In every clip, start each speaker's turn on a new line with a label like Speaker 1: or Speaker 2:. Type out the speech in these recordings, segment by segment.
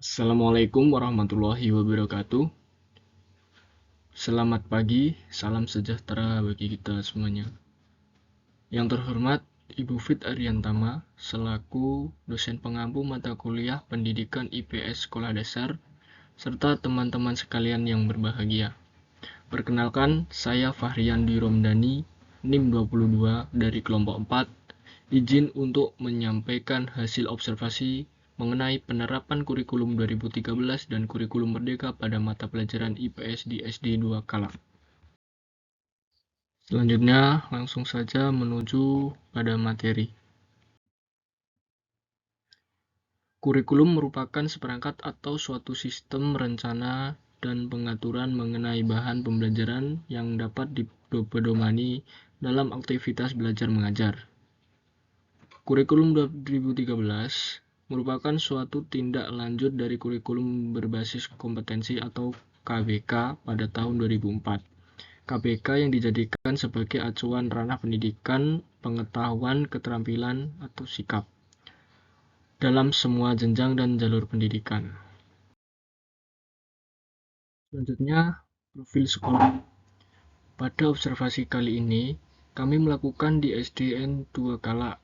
Speaker 1: Assalamualaikum warahmatullahi wabarakatuh. Selamat pagi, salam sejahtera bagi kita semuanya. Yang terhormat Ibu Fit Ariantama, selaku dosen pengampu mata kuliah Pendidikan IPS Sekolah Dasar, serta teman-teman sekalian yang berbahagia. Perkenalkan, saya Fahrian Dwi Romdani, NIM 22 dari kelompok 4, izin untuk menyampaikan hasil observasi mengenai penerapan kurikulum 2013 dan kurikulum merdeka pada mata pelajaran IPS di SD 2 Kala. Selanjutnya, langsung saja menuju pada materi. Kurikulum merupakan seperangkat atau suatu sistem rencana dan pengaturan mengenai bahan pembelajaran yang dapat dipedomani dalam aktivitas belajar mengajar. Kurikulum 2013 merupakan suatu tindak lanjut dari kurikulum berbasis kompetensi atau KBK pada tahun 2004. KBK yang dijadikan sebagai acuan ranah pendidikan, pengetahuan, keterampilan, atau sikap dalam semua jenjang dan jalur pendidikan. Selanjutnya, profil sekolah. Pada observasi kali ini, kami melakukan di SDN 2 Kala.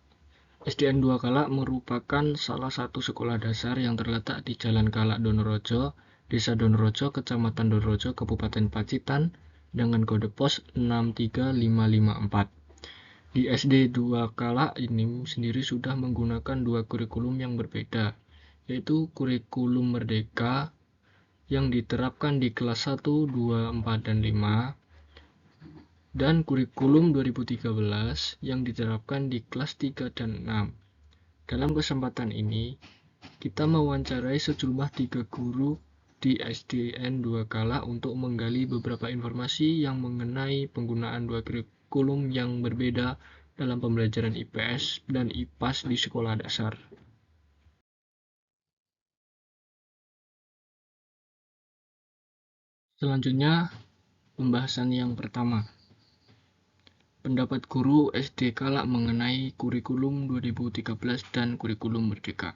Speaker 1: SDN 2 Kala merupakan salah satu sekolah dasar yang terletak di Jalan Kala Donorojo, Desa Donorojo, Kecamatan Donorojo, Kabupaten Pacitan, dengan kode pos 63554. Di SD 2 Kala ini sendiri sudah menggunakan dua kurikulum yang berbeda, yaitu kurikulum Merdeka yang diterapkan di kelas 1, 2, 4, dan 5, dan kurikulum 2013 yang diterapkan di kelas 3 dan 6. Dalam kesempatan ini, kita mewawancarai sejumlah 3 guru di SDN 2 Kala untuk menggali beberapa informasi yang mengenai penggunaan dua kurikulum yang berbeda dalam pembelajaran IPS dan IPAS di sekolah dasar. Selanjutnya, pembahasan yang pertama. Pendapat guru SD Kala mengenai kurikulum 2013 dan kurikulum Merdeka.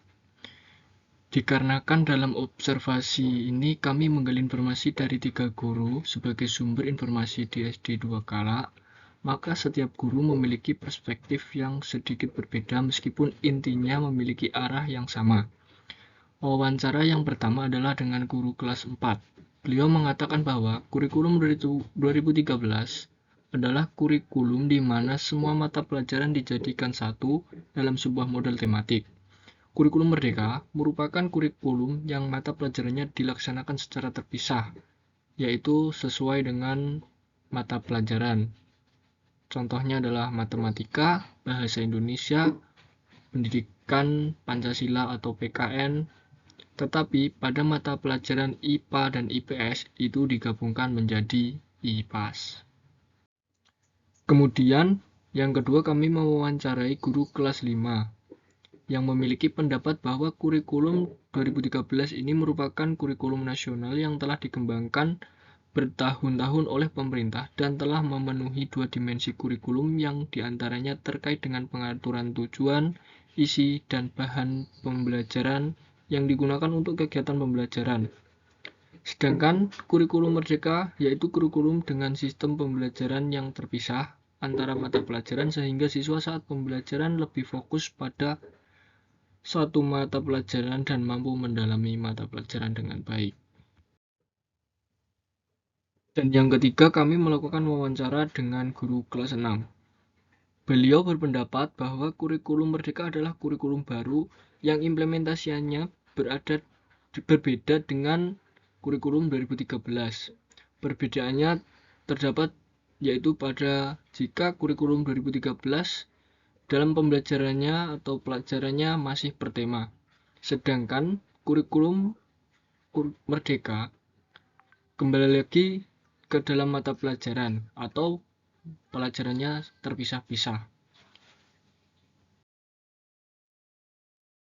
Speaker 1: Dikarenakan dalam observasi ini kami menggali informasi dari 3 guru sebagai sumber informasi di SD 2 Kala, maka setiap guru memiliki perspektif yang sedikit berbeda meskipun intinya memiliki arah yang sama. Wawancara yang pertama adalah dengan guru kelas 4. Beliau mengatakan bahwa kurikulum 2013 adalah kurikulum di mana semua mata pelajaran dijadikan satu dalam sebuah model tematik. Kurikulum Merdeka merupakan kurikulum yang mata pelajarannya dilaksanakan secara terpisah, yaitu sesuai dengan mata pelajaran. Contohnya adalah matematika, bahasa Indonesia, pendidikan Pancasila atau PKN, tetapi pada mata pelajaran IPA dan IPS itu digabungkan menjadi IPAS. Kemudian, yang kedua kami mewawancarai guru kelas 5 yang memiliki pendapat bahwa kurikulum 2013 ini merupakan kurikulum nasional yang telah dikembangkan bertahun-tahun oleh pemerintah dan telah memenuhi dua dimensi kurikulum yang diantaranya terkait dengan pengaturan tujuan, isi, dan bahan pembelajaran yang digunakan untuk kegiatan pembelajaran. Sedangkan kurikulum Merdeka yaitu kurikulum dengan sistem pembelajaran yang terpisah antara mata pelajaran sehingga siswa saat pembelajaran lebih fokus pada suatu mata pelajaran dan mampu mendalami mata pelajaran dengan baik. Dan yang ketiga, kami melakukan wawancara dengan guru kelas 6. Beliau berpendapat bahwa kurikulum Merdeka adalah kurikulum baru yang implementasinya berbeda dengan kurikulum 2013. Perbedaannya terdapat yaitu pada jika kurikulum 2013 dalam pembelajarannya atau pelajarannya masih bertema. Sedangkan kurikulum Merdeka kembali lagi ke dalam mata pelajaran atau pelajarannya terpisah-pisah.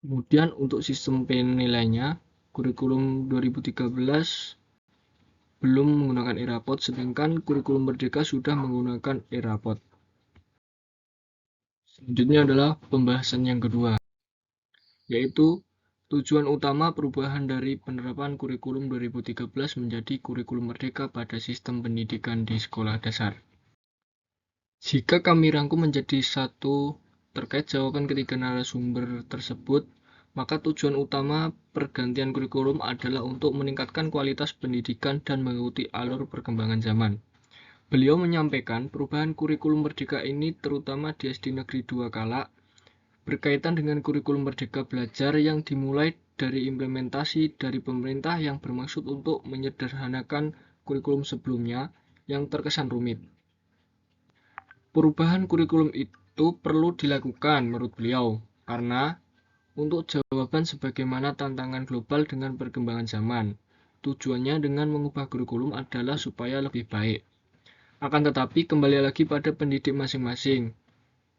Speaker 1: Kemudian untuk sistem penilaiannya, kurikulum 2013 belum menggunakan e-rapot, sedangkan kurikulum Merdeka sudah menggunakan e-rapot. Selanjutnya adalah pembahasan yang kedua, yaitu Tujuan utama perubahan dari penerapan kurikulum 2013 menjadi kurikulum merdeka pada sistem pendidikan di sekolah dasar. Jika kami rangkum menjadi satu terkait jawaban ketiga narasumber tersebut, maka tujuan utama pergantian kurikulum adalah untuk meningkatkan kualitas pendidikan dan mengikuti alur perkembangan zaman. Beliau menyampaikan perubahan kurikulum merdeka ini terutama di SD Negeri 2 Kalak berkaitan dengan kurikulum merdeka belajar yang dimulai dari implementasi dari pemerintah yang bermaksud untuk menyederhanakan kurikulum sebelumnya yang terkesan rumit. Perubahan kurikulum itu perlu dilakukan menurut beliau karena untuk jawaban sebagaimana tantangan global dengan perkembangan zaman. Tujuannya dengan mengubah kurikulum adalah supaya lebih baik. Akan tetapi kembali lagi pada pendidik masing-masing.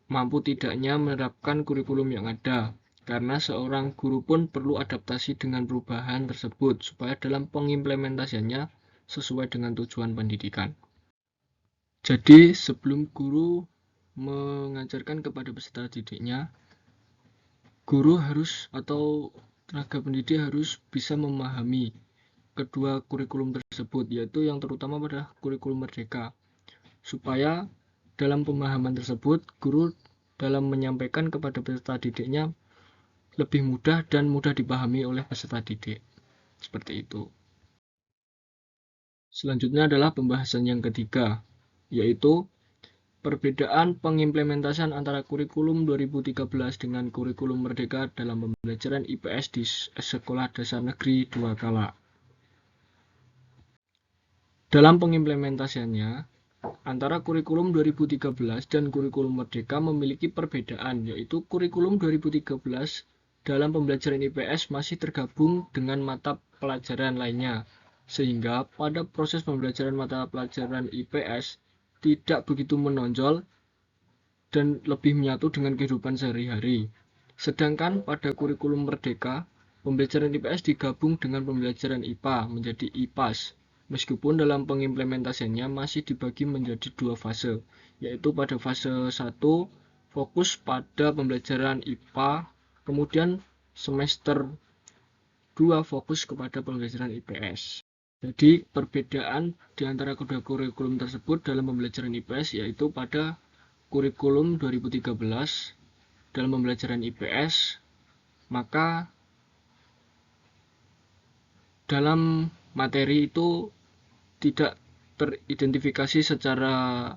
Speaker 1: Mampu tidaknya menerapkan kurikulum yang ada, karena seorang guru pun perlu adaptasi dengan perubahan tersebut supaya dalam pengimplementasiannya sesuai dengan tujuan pendidikan. Jadi sebelum guru mengajarkan kepada peserta didiknya, guru harus atau tenaga pendidik harus bisa memahami kedua kurikulum tersebut, yaitu yang terutama pada kurikulum merdeka, supaya dalam pemahaman tersebut guru dalam menyampaikan kepada peserta didiknya lebih mudah dan mudah dipahami oleh peserta didik. Seperti itu. Selanjutnya adalah pembahasan yang ketiga, yaitu perbedaan pengimplementasian antara kurikulum 2013 dengan kurikulum merdeka dalam pembelajaran IPS di Sekolah Dasar Negeri 2 Kalak. Dalam pengimplementasiannya, antara kurikulum 2013 dan kurikulum merdeka memiliki perbedaan, yaitu kurikulum 2013 dalam pembelajaran IPS masih tergabung dengan mata pelajaran lainnya, sehingga pada proses pembelajaran mata pelajaran IPS tidak begitu menonjol dan lebih menyatu dengan kehidupan sehari-hari. Sedangkan pada kurikulum merdeka, pembelajaran IPS digabung dengan pembelajaran IPA menjadi IPAS. Meskipun dalam pengimplementasiannya masih dibagi menjadi dua fase, yaitu pada fase 1 fokus pada pembelajaran IPA, kemudian semester 2 fokus kepada pembelajaran IPS. Jadi perbedaan di antara kedua kurikulum tersebut dalam pembelajaran IPS yaitu pada kurikulum 2013 dalam pembelajaran IPS, maka dalam materi itu tidak teridentifikasi secara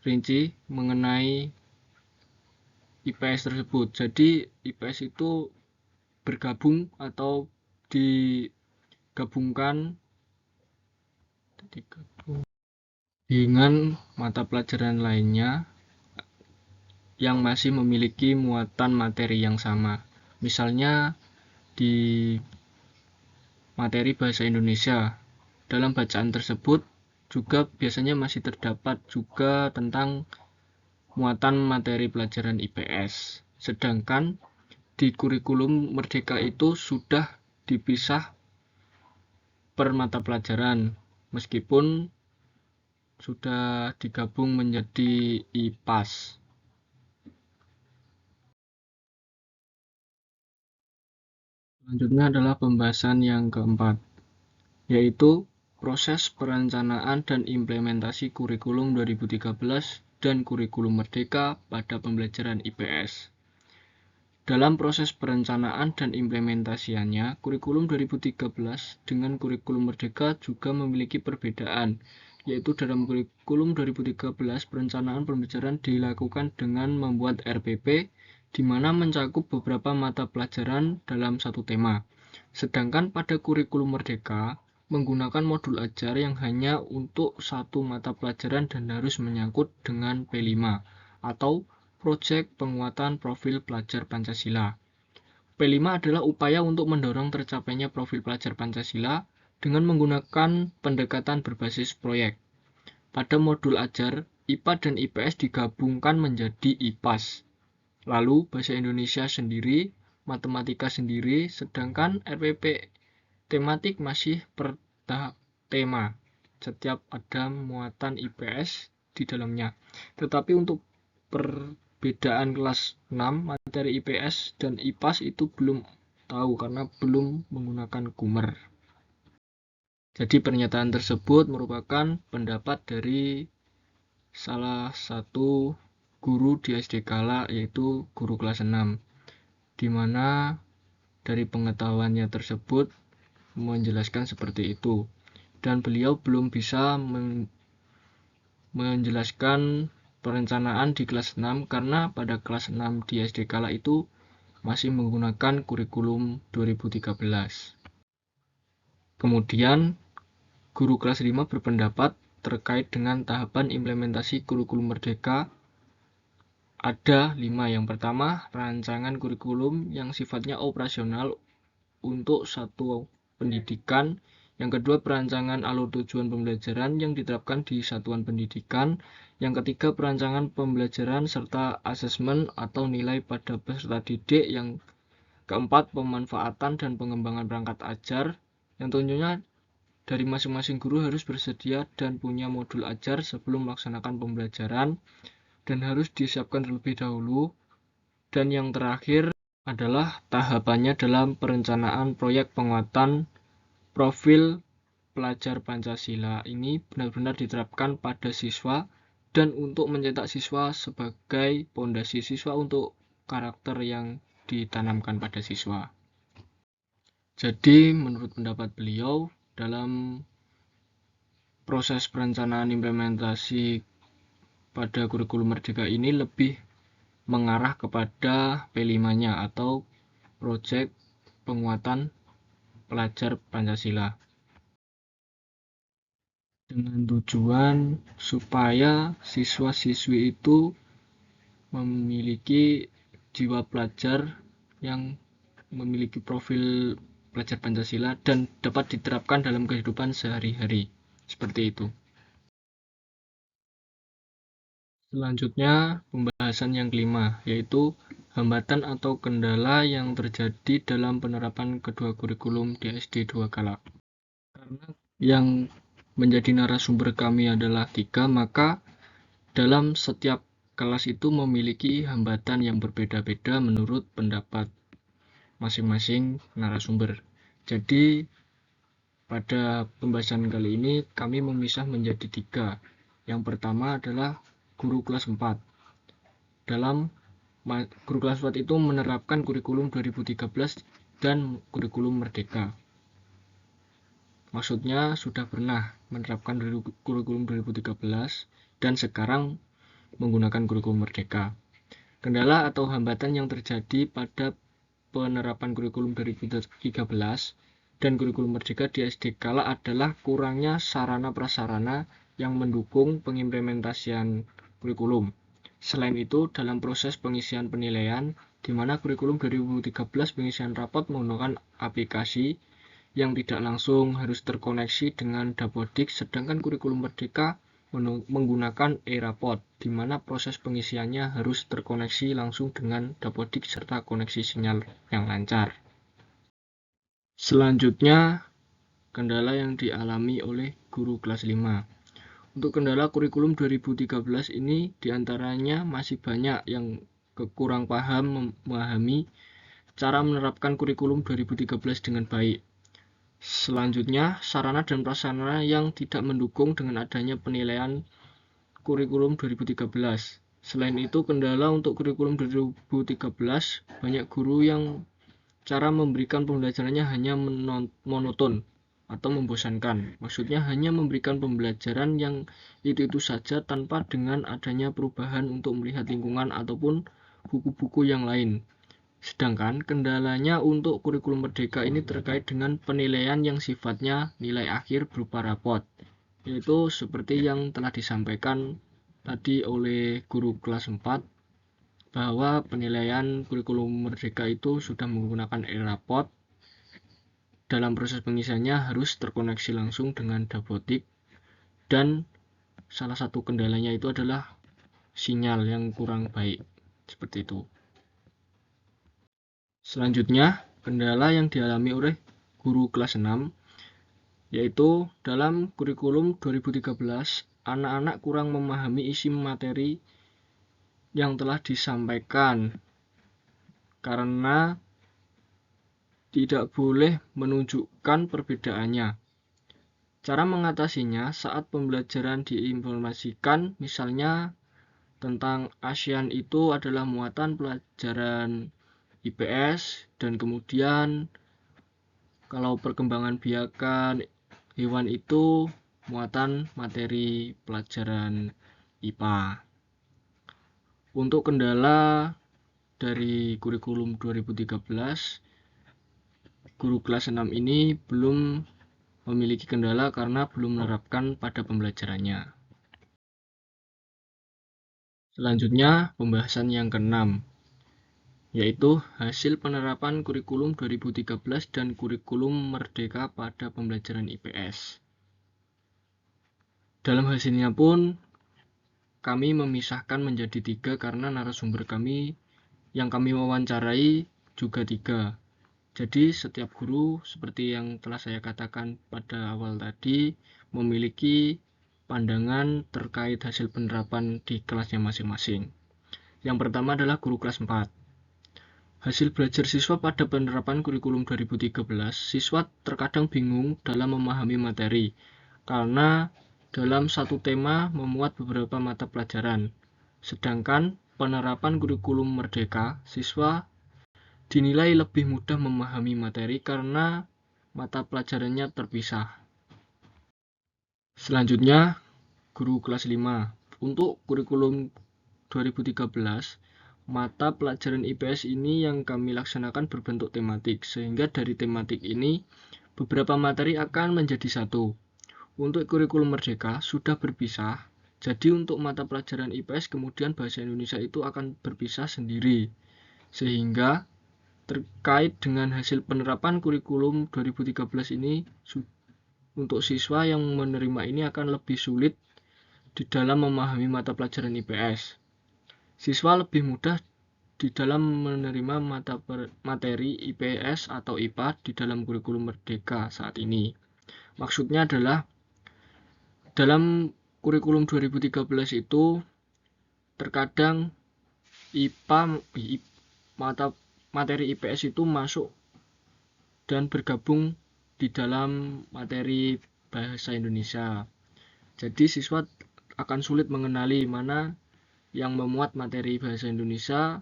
Speaker 1: rinci mengenai IPS tersebut. Jadi IPS itu bergabung atau digabungkan dengan mata pelajaran lainnya yang masih memiliki muatan materi yang sama. Misalnya di materi bahasa Indonesia, dalam bacaan tersebut juga biasanya masih terdapat juga tentang muatan materi pelajaran IPS. Sedangkan di kurikulum merdeka itu sudah dipisah per mata pelajaran, meskipun sudah digabung menjadi IPAS. Selanjutnya adalah pembahasan yang keempat, yaitu proses perencanaan dan implementasi kurikulum 2013 dan kurikulum merdeka pada pembelajaran IPS. Dalam proses perencanaan dan implementasiannya, kurikulum 2013 dengan kurikulum merdeka juga memiliki perbedaan, yaitu dalam kurikulum 2013 perencanaan pembelajaran dilakukan dengan membuat RPP, di mana mencakup beberapa mata pelajaran dalam satu tema. Sedangkan pada kurikulum merdeka, menggunakan modul ajar yang hanya untuk satu mata pelajaran dan harus menyangkut dengan P5 atau Proyek Penguatan Profil Pelajar Pancasila. P5 adalah upaya untuk mendorong tercapainya profil pelajar Pancasila dengan menggunakan pendekatan berbasis proyek. Pada modul ajar, IPA dan IPS digabungkan menjadi IPAS. Lalu bahasa Indonesia sendiri, matematika sendiri, sedangkan RPP tematik masih per tema. Setiap ada muatan IPS di dalamnya. Tetapi untuk perbedaan kelas 6 materi IPS dan IPAS itu belum tahu karena belum menggunakan Gumer. Jadi pernyataan tersebut merupakan pendapat dari salah satu guru di SD Kala, yaitu guru kelas 6, di mana dari pengetahuannya tersebut menjelaskan seperti itu, dan beliau belum bisa menjelaskan perencanaan di kelas 6 karena pada kelas 6 di SD Kala itu masih menggunakan kurikulum 2013. Kemudian guru kelas 5 berpendapat terkait dengan tahapan implementasi kurikulum Merdeka ada 5. Yang pertama, rancangan kurikulum yang sifatnya operasional untuk satu pendidikan. Yang kedua, perancangan alur tujuan pembelajaran yang diterapkan di satuan pendidikan. Yang ketiga, perancangan pembelajaran serta asesmen atau nilai pada peserta didik. Yang keempat, pemanfaatan dan pengembangan perangkat ajar. Yang tentunya dari masing-masing guru harus bersedia dan punya modul ajar sebelum melaksanakan pembelajaran dan harus disiapkan terlebih dahulu. Dan yang terakhir adalah tahapannya dalam perencanaan proyek penguatan profil pelajar Pancasila. Ini benar-benar diterapkan pada siswa dan untuk mencetak siswa sebagai pondasi siswa untuk karakter yang ditanamkan pada siswa. Jadi menurut pendapat beliau, dalam proses perencanaan implementasi pada kurikulum Merdeka ini lebih mengarah kepada P5-nya atau proyek penguatan pelajar Pancasila, dengan tujuan supaya siswa-siswi itu memiliki jiwa pelajar yang memiliki profil pelajar Pancasila dan dapat diterapkan dalam kehidupan sehari-hari. Seperti itu. Selanjutnya, pembahasan yang kelima, yaitu hambatan atau kendala yang terjadi dalam penerapan kedua kurikulum di SD 2 Kala. Karena yang menjadi narasumber kami adalah 3, maka dalam setiap kelas itu memiliki hambatan yang berbeda-beda menurut pendapat masing-masing narasumber. Jadi, pada pembahasan kali ini kami memisah menjadi 3. Yang pertama adalah guru kelas 4. Dalam guru kelas 4 itu menerapkan kurikulum 2013 dan kurikulum Merdeka. Maksudnya sudah pernah menerapkan kurikulum 2013 dan sekarang menggunakan kurikulum Merdeka. Kendala atau hambatan yang terjadi pada penerapan kurikulum 2013 dan kurikulum Merdeka di SD Kala adalah kurangnya sarana prasarana yang mendukung pengimplementasian kurikulum. Selain itu, dalam proses pengisian penilaian, di mana kurikulum 2013 pengisian rapot menggunakan aplikasi yang tidak langsung harus terkoneksi dengan Dapodik, sedangkan kurikulum Merdeka menggunakan e-rapot, di mana proses pengisiannya harus terkoneksi langsung dengan Dapodik serta koneksi sinyal yang lancar. Selanjutnya, kendala yang dialami oleh guru kelas 5. Untuk kendala kurikulum 2013 ini diantaranya masih banyak yang kurang paham memahami cara menerapkan kurikulum 2013 dengan baik. Selanjutnya, sarana dan prasarana yang tidak mendukung dengan adanya penilaian kurikulum 2013. Selain itu, kendala untuk kurikulum 2013, banyak guru yang cara memberikan pembelajarannya hanya monoton atau membosankan. Maksudnya hanya memberikan pembelajaran yang itu-itu saja tanpa dengan adanya perubahan untuk melihat lingkungan ataupun buku-buku yang lain. Sedangkan kendalanya untuk kurikulum Merdeka ini terkait dengan penilaian yang sifatnya nilai akhir berupa rapot, yaitu seperti yang telah disampaikan tadi oleh guru kelas 4, bahwa penilaian kurikulum Merdeka itu sudah menggunakan e-rapot. Dalam proses pengisiannya harus terkoneksi langsung dengan Dapodik, dan salah satu kendalanya itu adalah sinyal yang kurang baik. Seperti itu. Selanjutnya, kendala yang dialami oleh guru kelas 6, yaitu dalam kurikulum 2013, anak-anak kurang memahami isi materi yang telah disampaikan karena tidak boleh menunjukkan perbedaannya. Cara mengatasinya saat pembelajaran diinformasikan, misalnya tentang ASEAN itu adalah muatan pelajaran IPS, dan kemudian kalau perkembangan biakan hewan itu muatan materi pelajaran IPA. Untuk kendala dari kurikulum 2013, guru kelas 6 ini belum memiliki kendala karena belum menerapkan pada pembelajarannya. Selanjutnya, pembahasan yang ke-6, yaitu hasil penerapan kurikulum 2013 dan kurikulum merdeka pada pembelajaran IPS. Dalam hasilnya pun, kami memisahkan menjadi 3 karena narasumber kami yang kami wawancarai juga 3. Jadi setiap guru seperti yang telah saya katakan pada awal tadi memiliki pandangan terkait hasil penerapan di kelasnya masing-masing. Yang pertama adalah guru kelas 4. Hasil belajar siswa pada penerapan kurikulum 2013, siswa terkadang bingung dalam memahami materi karena dalam satu tema memuat beberapa mata pelajaran. Sedangkan penerapan kurikulum merdeka, siswa dinilai lebih mudah memahami materi karena mata pelajarannya terpisah. Selanjutnya, guru kelas 5. Untuk kurikulum 2013, mata pelajaran IPS ini yang kami laksanakan berbentuk tematik, sehingga dari tematik ini beberapa materi akan menjadi satu. Untuk kurikulum merdeka sudah berpisah, jadi untuk mata pelajaran IPS kemudian bahasa Indonesia itu akan berpisah sendiri, sehingga terkait dengan hasil penerapan kurikulum 2013 ini, untuk siswa yang menerima ini akan lebih sulit di dalam memahami mata pelajaran IPS. Siswa lebih mudah di dalam menerima materi IPS atau IPA di dalam kurikulum merdeka saat ini. Maksudnya adalah dalam kurikulum 2013 itu terkadang materi IPS itu masuk dan bergabung di dalam materi bahasa Indonesia. Jadi siswa akan sulit mengenali mana yang memuat materi bahasa Indonesia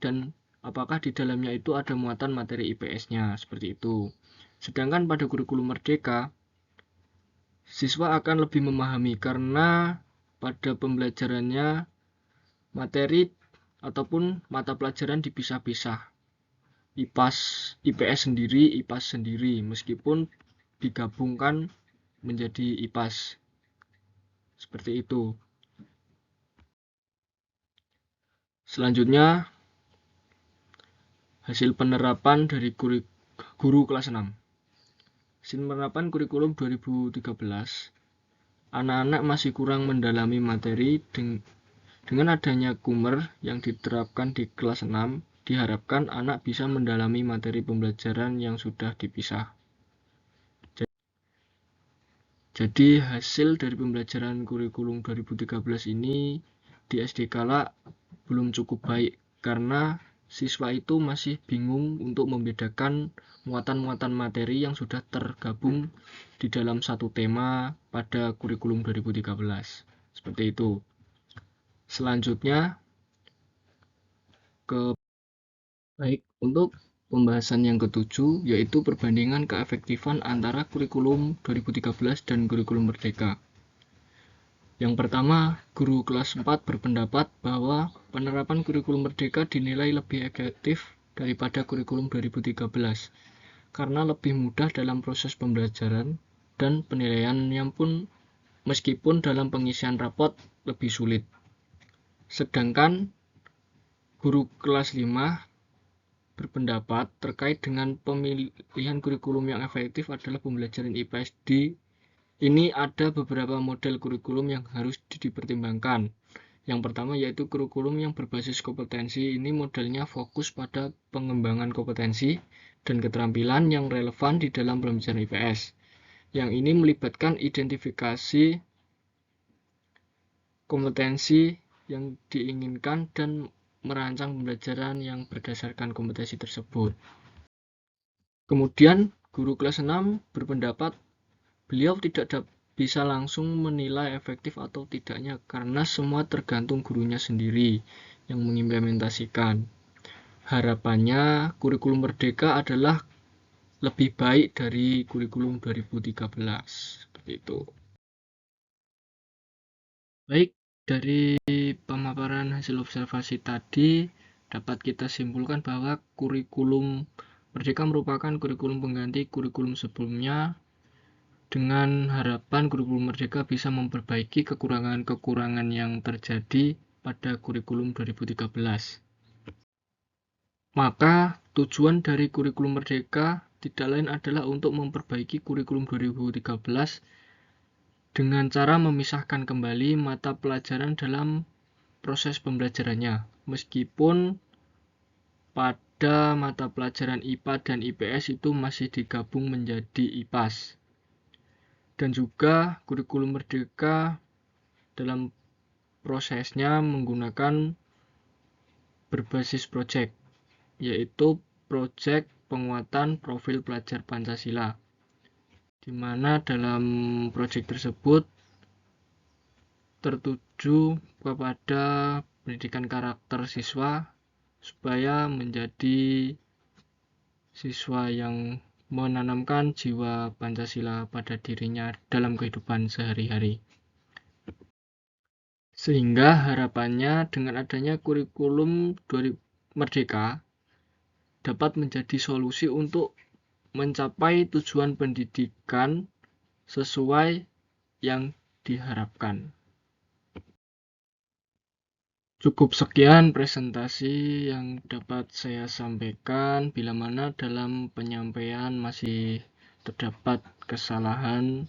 Speaker 1: dan apakah di dalamnya itu ada muatan materi IPS-nya, seperti itu. Sedangkan pada kurikulum merdeka, siswa akan lebih memahami karena pada pembelajarannya materi ataupun mata pelajaran dipisah-pisah. IPS sendiri, IPAS sendiri, meskipun digabungkan menjadi IPAS. Seperti itu. Selanjutnya, hasil penerapan dari guru kelas 6. Hasil penerapan kurikulum 2013, anak-anak masih kurang mendalami materi. Dengan adanya Kumer yang diterapkan di kelas 6, diharapkan anak bisa mendalami materi pembelajaran yang sudah dipisah. Jadi hasil dari pembelajaran kurikulum 2013 ini di SD Kala belum cukup baik karena siswa itu masih bingung untuk membedakan muatan-muatan materi yang sudah tergabung di dalam satu tema pada kurikulum 2013. Seperti itu. Selanjutnya untuk pembahasan yang ke-7, yaitu perbandingan keefektifan antara kurikulum 2013 dan kurikulum merdeka. Yang pertama, guru kelas 4 berpendapat bahwa penerapan kurikulum merdeka dinilai lebih efektif daripada kurikulum 2013 karena lebih mudah dalam proses pembelajaran dan penilaiannya pun meskipun dalam pengisian rapot lebih sulit. Sedangkan guru kelas 5 berpendapat terkait dengan pemilihan kurikulum yang efektif adalah pembelajaran IPS. Ini ada beberapa model kurikulum yang harus dipertimbangkan. Yang pertama yaitu kurikulum yang berbasis kompetensi. Ini modelnya fokus pada pengembangan kompetensi dan keterampilan yang relevan di dalam pembelajaran IPS. Yang ini melibatkan identifikasi kompetensi yang diinginkan dan merancang pembelajaran yang berdasarkan kompetensi tersebut. Kemudian guru kelas 6 berpendapat beliau tidak bisa langsung menilai efektif atau tidaknya karena semua tergantung gurunya sendiri yang mengimplementasikan. Harapannya kurikulum Merdeka adalah lebih baik dari kurikulum 2013. Seperti itu. Baik, dari pemaparan hasil observasi tadi dapat kita simpulkan bahwa kurikulum Merdeka merupakan kurikulum pengganti kurikulum sebelumnya dengan harapan kurikulum Merdeka bisa memperbaiki kekurangan-kekurangan yang terjadi pada kurikulum 2013. Maka tujuan dari kurikulum Merdeka tidak lain adalah untuk memperbaiki kurikulum 2013 dengan cara memisahkan kembali mata pelajaran dalam proses pembelajarannya. Meskipun pada mata pelajaran IPA dan IPS itu masih digabung menjadi IPAS. Dan juga kurikulum Merdeka dalam prosesnya menggunakan berbasis project, yaitu project penguatan profil pelajar Pancasila, di mana dalam project tersebut tertuju kepada pendidikan karakter siswa supaya menjadi siswa yang menanamkan jiwa Pancasila pada dirinya dalam kehidupan sehari-hari. Sehingga harapannya dengan adanya kurikulum Merdeka dapat menjadi solusi untuk mencapai tujuan pendidikan sesuai yang diharapkan. Cukup sekian presentasi yang dapat saya sampaikan. Bila mana dalam penyampaian masih terdapat kesalahan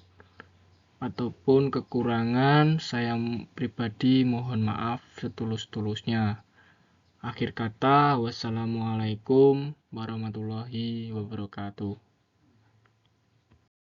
Speaker 1: ataupun kekurangan, saya pribadi mohon maaf setulus-tulusnya. Akhir kata, wassalamualaikum warahmatullahi wabarakatuh.